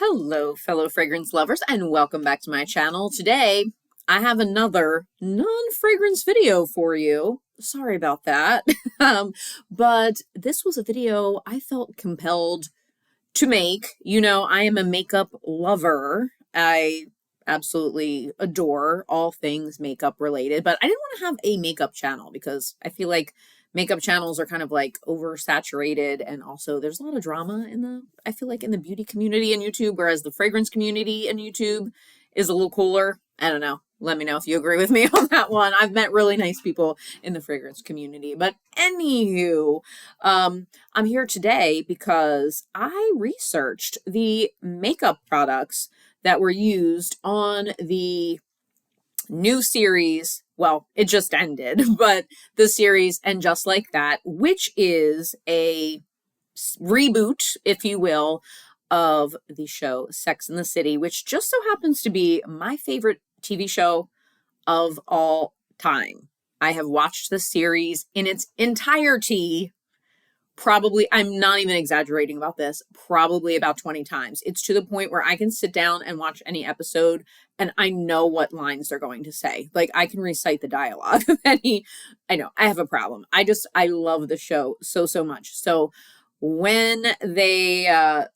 Hello, fellow fragrance lovers, and welcome back to my channel. Today, I have another non-fragrance video for you. Sorry about that. But this was a video I felt compelled to make. You know, I am a makeup lover. I absolutely adore all things makeup related, but I didn't want to have a makeup channel because I feel like makeup channels are kind of like oversaturated, and also there's a lot of drama I feel like in the beauty community in YouTube, whereas the fragrance community in YouTube is a little cooler. I don't know. Let me know if you agree with me on that one. I've met really nice people in the fragrance community. But anywho, I'm here today because I researched the makeup products that were used on the new series. Well, it just ended, but the series And Just Like That, which is a reboot, if you will, of the show Sex and the City, which just so happens to be my favorite TV show of all time. I have watched the series in its entirety. Probably, I'm not even exaggerating about this, probably about 20 times. It's to the point where I can sit down and watch any episode and I know what lines they're going to say. Like, I can recite the dialogue of any. I know, I have a problem. I love the show so much. So when they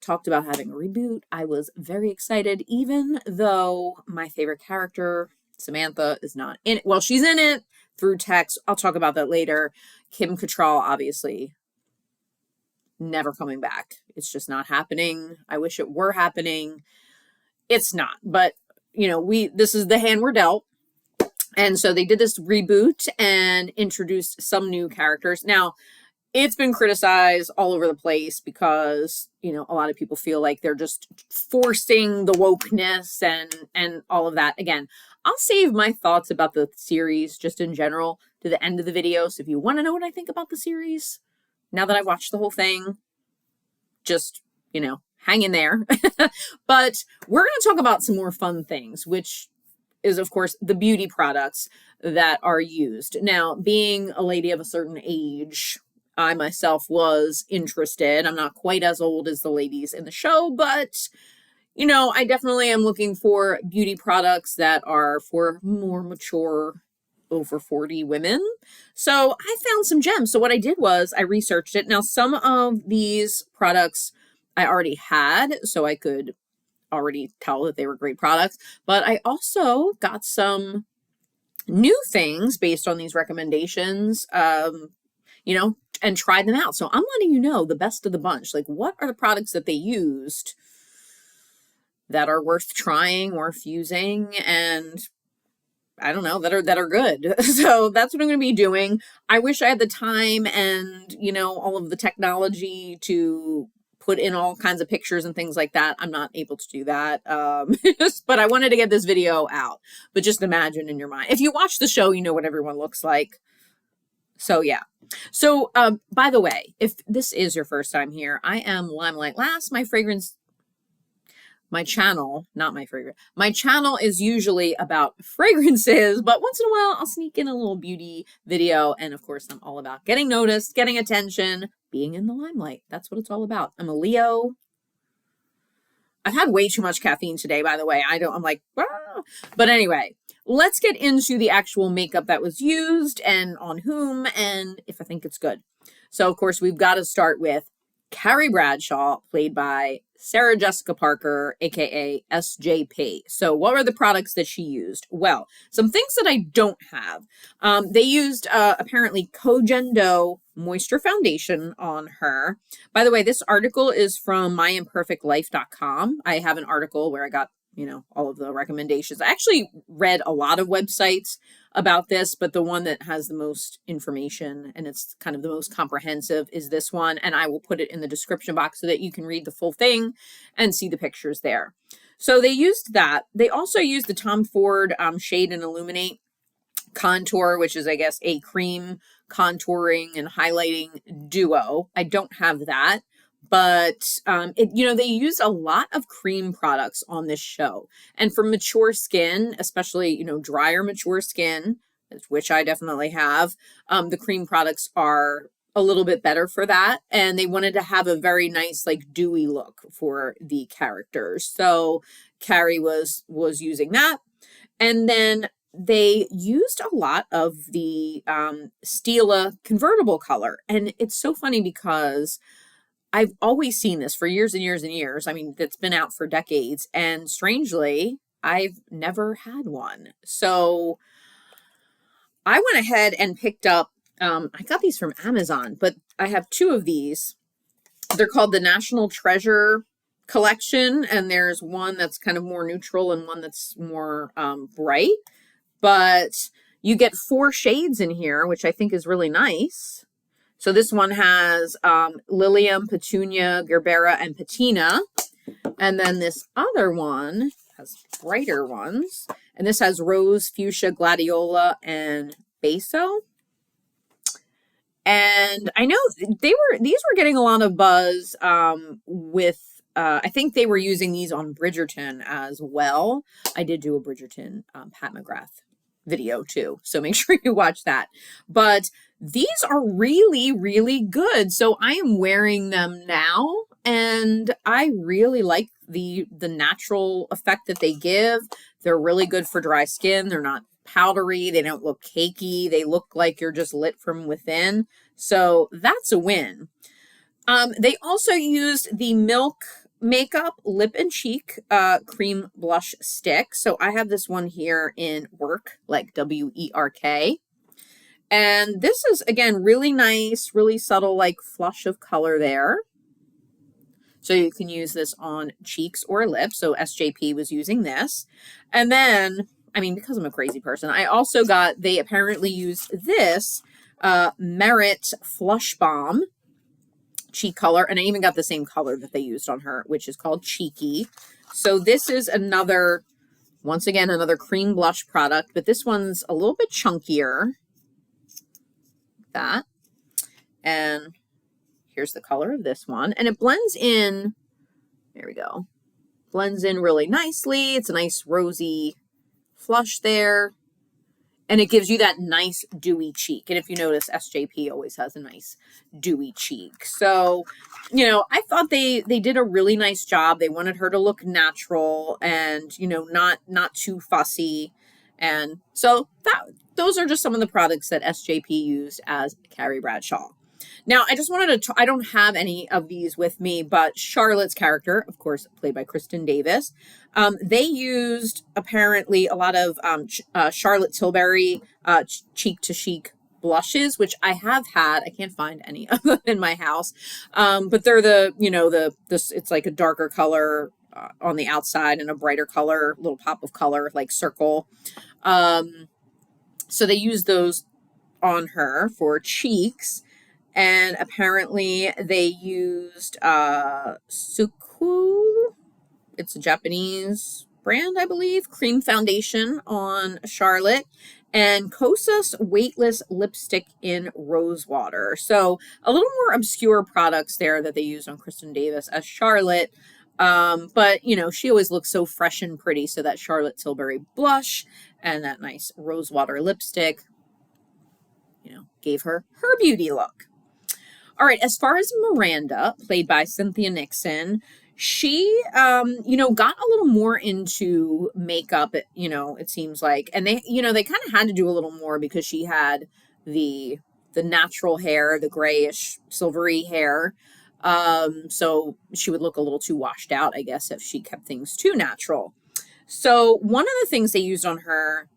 talked about having a reboot, I was very excited, even though my favorite character, Samantha, is not in it. Well, she's in it through text. I'll talk about that later. Kim Cattrall, obviously, never coming back. It's just not happening. I wish it were happening. It's not. But, you know, this is the hand we're dealt. And so they did this reboot and introduced some new characters. Now, it's been criticized all over the place because, you know, a lot of people feel like they're just forcing the wokeness and all of that. Again, I'll save my thoughts about the series just in general to the end of the video. So if you want to know what I think about the series, now that I've watched the whole thing, just, you know, hang in there. But we're going to talk about some more fun things, which is, of course, the beauty products that are used. Now, being a lady of a certain age, I myself was interested. I'm not quite as old as the ladies in the show, but, you know, I definitely am looking for beauty products that are for more mature over 40 women. So I found some gems. So what I did was I researched it. Now, some of these products I already had, so I could already tell that they were great products. But I also got some new things based on these recommendations, you know, and tried them out. So I'm letting you know the best of the bunch. Like, what are the products that they used that are worth trying, worth using, and I don't know, that are good. So that's what I'm going to be doing. I wish I had the time and, you know, all of the technology to put in all kinds of pictures and things like that. I'm not able to do that. But I wanted to get this video out. But just imagine in your mind. If you watch the show, you know what everyone looks like. So yeah. So by the way, if this is your first time here, I am Limelight Lass. My channel, not my fragrance. My channel is usually about fragrances, but once in a while I'll sneak in a little beauty video. And of course, I'm all about getting noticed, getting attention, being in the limelight. That's what it's all about. I'm a Leo. I've had way too much caffeine today, by the way. I'm like, ah. But anyway, let's get into the actual makeup that was used and on whom and if I think it's good. So of course, we've got to start with Carrie Bradshaw, played by Sarah Jessica Parker, aka SJP. So what were the products that she used? Well, some things that I don't have. They used apparently Kojendo Moisture Foundation on her. By the way, this article is from myimperfectlife.com. I have an article where I got, you know, all of the recommendations. I actually read a lot of websites about this, but the one that has the most information and it's kind of the most comprehensive is this one. And I will put it in the description box so that you can read the full thing and see the pictures there. So they used that. They also used the Tom Ford Shade and Illuminate contour, which is, I guess, a cream contouring and highlighting duo. I don't have that. But, you know, they use a lot of cream products on this show. And for mature skin, especially, you know, drier, mature skin, which I definitely have, the cream products are a little bit better for that. And they wanted to have a very nice, like, dewy look for the characters. So Carrie was using that. And then they used a lot of the Stila convertible color. And it's so funny because I've always seen this for years and years and years. I mean, it's been out for decades. And strangely, I've never had one. So I went ahead and picked up, I got these from Amazon, but I have two of these. They're called the National Treasure collection, and there's one that's kind of more neutral and one that's more bright. But you get 4 shades in here, which I think is really nice. So this one has Lilium, Petunia, Gerbera, and Patina. And then this other one has brighter ones. And this has Rose, Fuchsia, Gladiola, and Baso. And I know these were getting a lot of buzz with, I think they were using these on Bridgerton as well. I did do a Bridgerton Pat McGrath video too, so make sure you watch that. But these are really, really good. So I am wearing them now, and I really like the natural effect that they give. They're really good for dry skin. They're not powdery. They don't look cakey. They look like you're just lit from within. So that's a win. They also used the Milk Makeup Lip and Cheek Cream Blush Stick. So I have this one here in Work, like WERK. And this is, again, really nice, really subtle, like flush of color there. So you can use this on cheeks or lips. So SJP was using this. And then, I mean, because I'm a crazy person, I also got, they apparently used this Merit Flush Balm cheek color. And I even got the same color that they used on her, which is called Cheeky. So this is another, once again, another cream blush product, but this one's a little bit chunkier. That. And here's the color of this one. And it blends in, there we go, blends in really nicely. It's a nice rosy flush there. And it gives you that nice dewy cheek. And if you notice, SJP always has a nice dewy cheek. So, you know, I thought they did a really nice job. They wanted her to look natural and, you know, not too fussy. And so those are just some of the products that SJP used as Carrie Bradshaw. Now, I just wanted to, I don't have any of these with me, but Charlotte's character, of course, played by Kristen Davis, they used apparently a lot of Charlotte Tilbury cheek to chic blushes, which I have had. I can't find any of them in my house, but they're the, you know, it's like a darker color on the outside and a brighter color, little pop of color, like circle. So they used those on her for cheeks. And apparently they used Suku, it's a Japanese brand, I believe, cream foundation on Charlotte, and Kosas Weightless Lipstick in Rosewater. So a little more obscure products there that they used on Kristen Davis as Charlotte. But, you know, she always looks so fresh and pretty. So that Charlotte Tilbury blush and that nice Rosewater lipstick, you know, gave her her beauty look. All right, as far as Miranda, played by Cynthia Nixon, she, you know, got a little more into makeup, you know, it seems like. And they, you know, they kind of had to do a little more because she had the natural hair, the grayish, silvery hair. So she would look a little too washed out, I guess, if she kept things too natural. So one of the things they used on her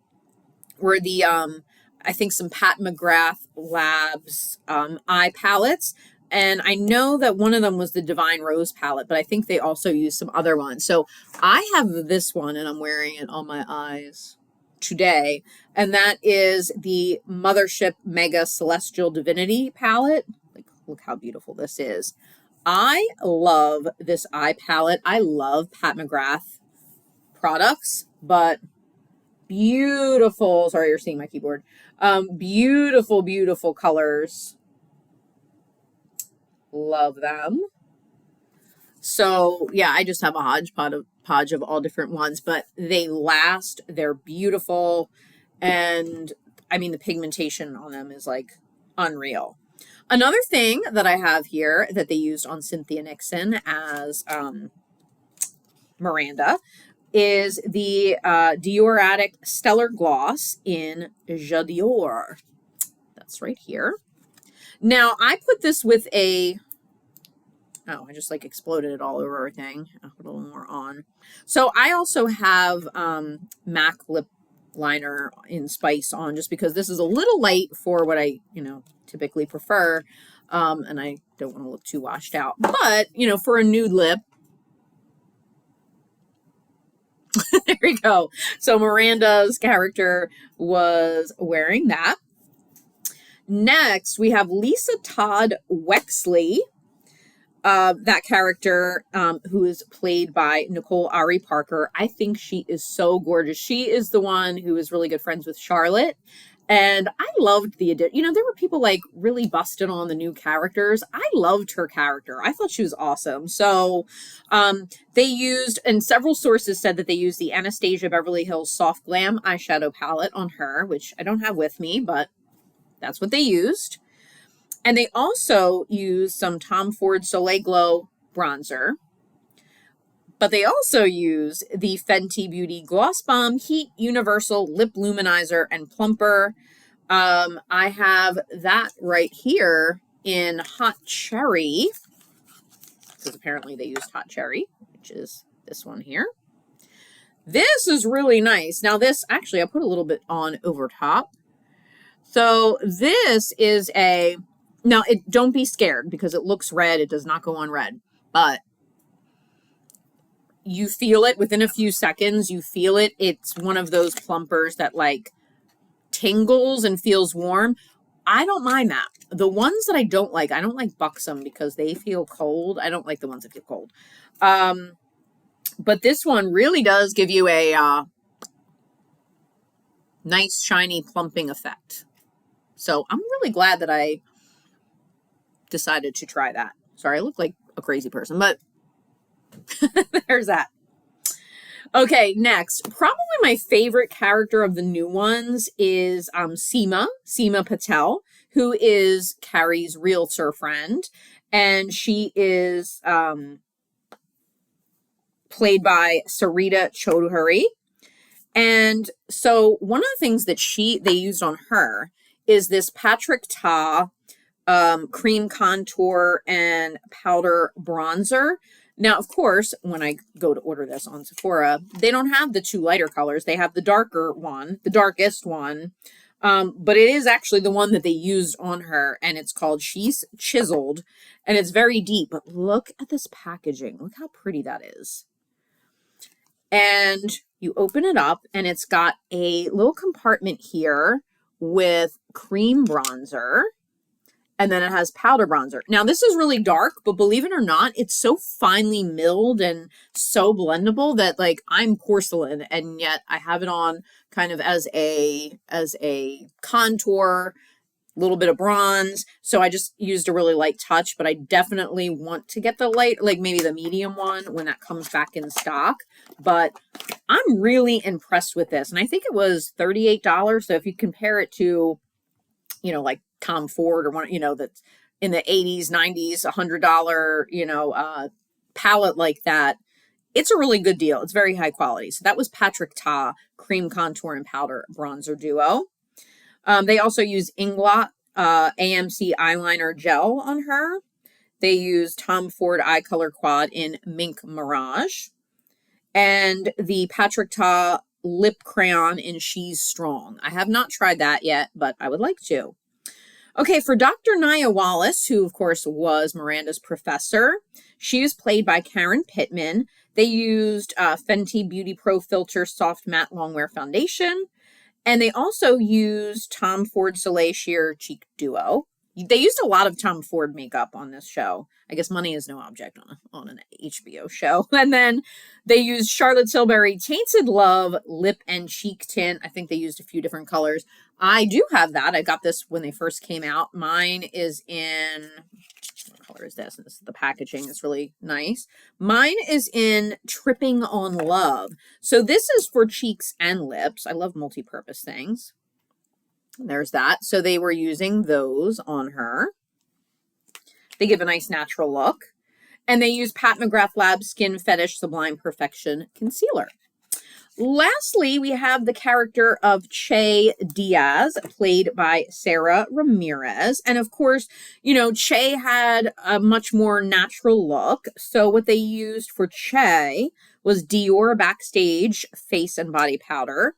were the, I think some Pat McGrath Labs eye palettes. And I know that one of them was the Divine Rose palette, but I think they also used some other ones. So I have this one and I'm wearing it on my eyes today. And that is the Mothership Mega Celestial Divinity palette. Like, look how beautiful this is. I love this eye palette. I love Pat McGrath products, but beautiful, sorry, you're seeing my keyboard. Beautiful, beautiful colors. Love them. So yeah, I just have a hodgepodge of all different ones, but they last, they're beautiful. And I mean, the pigmentation on them is like unreal. Another thing that I have here that they used on Cynthia Nixon as Miranda is the Dioradic Stellar Gloss in Jadeor. That's right here. Now, I put this with a... Oh, I just like exploded it all over everything. I'll put a little more on. So I also have MAC lip liner in Spice on just because this is a little light for what I, typically prefer. And I don't want to look too washed out. But, for a nude lip, there we go. So Miranda's character was wearing that. Next, we have Lisa Todd Wexley. That character who is played by Nicole Ari Parker. I think she is so gorgeous. She is the one who is really good friends with Charlotte. And I loved the addition. There were people like really busting on the new characters. I loved her character. I thought she was awesome. So they used, and several sources said that they used the Anastasia Beverly Hills Soft Glam eyeshadow palette on her, which I don't have with me, but that's what they used. And they also used some Tom Ford Soleil Glow bronzer. But they also use the Fenty Beauty Gloss Bomb Heat Universal Lip Luminizer and Plumper. I have that right here in Hot Cherry, because apparently they used Hot Cherry, which is this one here. This is really nice. Now this, actually, I put a little bit on over top. So this is a... Now, don't be scared because it looks red. It does not go on red. But you feel it within a few seconds. You feel it. It's one of those plumpers that like tingles and feels warm. I don't mind that. The ones that I don't like Buxom because they feel cold. I don't like the ones that feel cold. But this one really does give you a nice, shiny, plumping effect. So I'm really glad that I decided to try that. Sorry, I look like a crazy person, but there's that. Okay, next, probably my favorite character of the new ones is Seema Patel, who is Carrie's realtor friend, and she is played by Sarita Choudhury. And so one of the things that they used on her is this Patrick Ta cream contour and powder bronzer. Now, of course, when I go to order this on Sephora, they don't have the two lighter colors. They have the darker one, the darkest one. But it is actually the one that they used on her, and it's called She's Chiseled, and it's very deep. But look at this packaging. Look how pretty that is. And you open it up, and it's got a little compartment here with cream bronzer. And then it has powder bronzer. Now, this is really dark, but believe it or not, it's so finely milled and so blendable that, like, I'm porcelain, and yet I have it on kind of as a contour, a little bit of bronze. So I just used a really light touch, but I definitely want to get the light, like maybe the medium one when that comes back in stock. But I'm really impressed with this. And I think it was $38. So if you compare it to, like Tom Ford or one, that's in the 80s, 90s, $100, palette like that, it's a really good deal. It's very high quality. So that was Patrick Ta Cream Contour and Powder Bronzer Duo. They also use Inglot AMC Eyeliner Gel on her. They used Tom Ford Eye Color Quad in Mink Mirage. And the Patrick Ta Lip Crayon in She's Strong. I have not tried that yet, but I would like to. Okay, for Dr. Nia Wallace, who of course was Miranda's professor, she was played by Karen Pittman. They used Fenty Beauty Pro Filter Soft Matte Longwear Foundation. And they also used Tom Ford Soleil Sheer Cheek Duo. They used a lot of Tom Ford makeup on this show. I guess money is no object on an HBO show. And then they used Charlotte Tilbury Tainted Love Lip and Cheek Tint. I think they used a few different colors. I do have that. I got this when they first came out. Mine is in... What color is this? And this is the packaging. It's really nice. Mine is in Tripping on Love. So this is for cheeks and lips. I love multi-purpose things. There's that. So they were using those on her. They give a nice natural look. And they use Pat McGrath Labs Skin Fetish Sublime Perfection Concealer. Lastly, we have the character of Che Diaz, played by Sarah Ramirez. And of course, you know, Che had a much more natural look. So what they used for Che was Dior Backstage Face and Body Powder.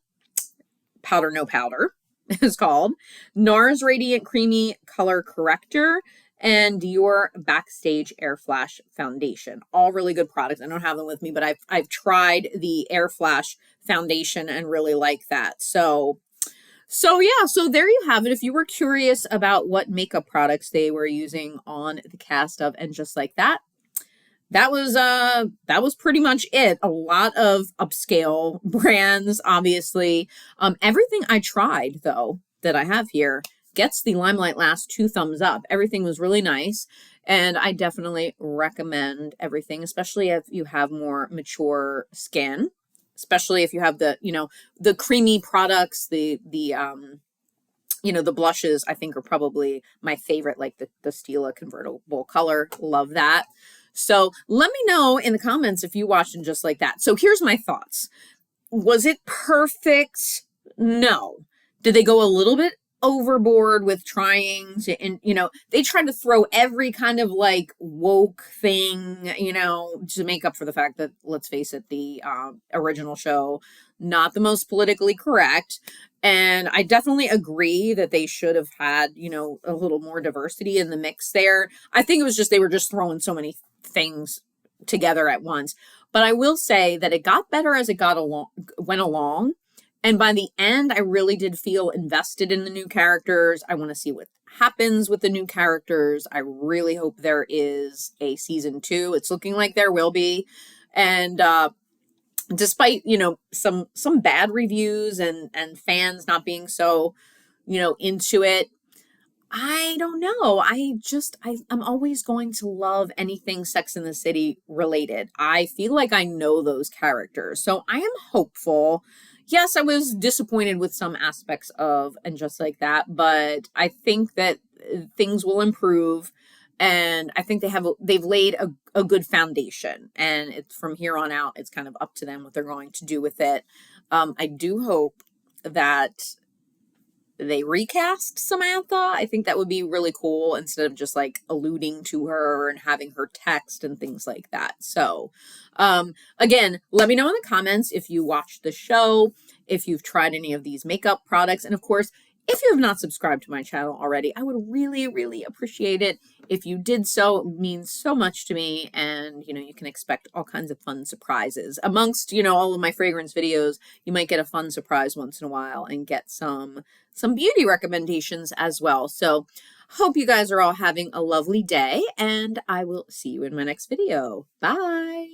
Powder No Powder is called. NARS Radiant Creamy Color Corrector. And Dior Backstage Air Flash Foundation. All really good products. I don't have them with me, but I've tried the Air Flash Foundation and really like that. So yeah, so there you have it. If you were curious about what makeup products they were using on the cast of And Just Like That, that was pretty much it. A lot of upscale brands, obviously. Everything I tried, though, that I have here gets the Limelight Last 2 thumbs up. Everything was really nice, and I definitely recommend everything, especially if you have more mature skin, especially if you have the, you know, the creamy products, the you know, the blushes, I think are probably my favorite, like the Stila Convertible Color. Love that. So let me know in the comments if you watched And Just Like That. So here's my thoughts. Was it perfect? No. Did they go a little bit overboard with trying to, and you know, they tried to throw every kind of like woke thing, you know, to make up for the fact that, let's face it, the original show, not the most politically correct. And I definitely agree that they should have had, you know, a little more diversity in the mix there. I think it was just, they were just throwing so many things together at once. But I will say that it got better as it went along. And by the end, I really did feel invested in the new characters. I want to see what happens with the new characters. I really hope there is a season 2. It's looking like there will be. And despite, you know, some bad reviews and fans not being so, you know, into it, I don't know. I'm always going to love anything Sex and the City related. I feel like I know those characters. So I am hopeful. Yes, I was disappointed with some aspects of And Just Like That, but I think that things will improve, and I think they've laid a good foundation, and it's from here on out, it's kind of up to them what they're going to do with it. I do hope that they recast Samantha. I think that would be really cool, instead of just like alluding to her and having her text and things like that. So again, let me know in the comments if you watched the show, if you've tried any of these makeup products, and of course, if you have not subscribed to my channel already, I would really, really appreciate it if you did so. It means so much to me, and, you know, you can expect all kinds of fun surprises. Amongst, you know, all of my fragrance videos, you might get a fun surprise once in a while and get some beauty recommendations as well. So hope you guys are all having a lovely day, and I will see you in my next video. Bye!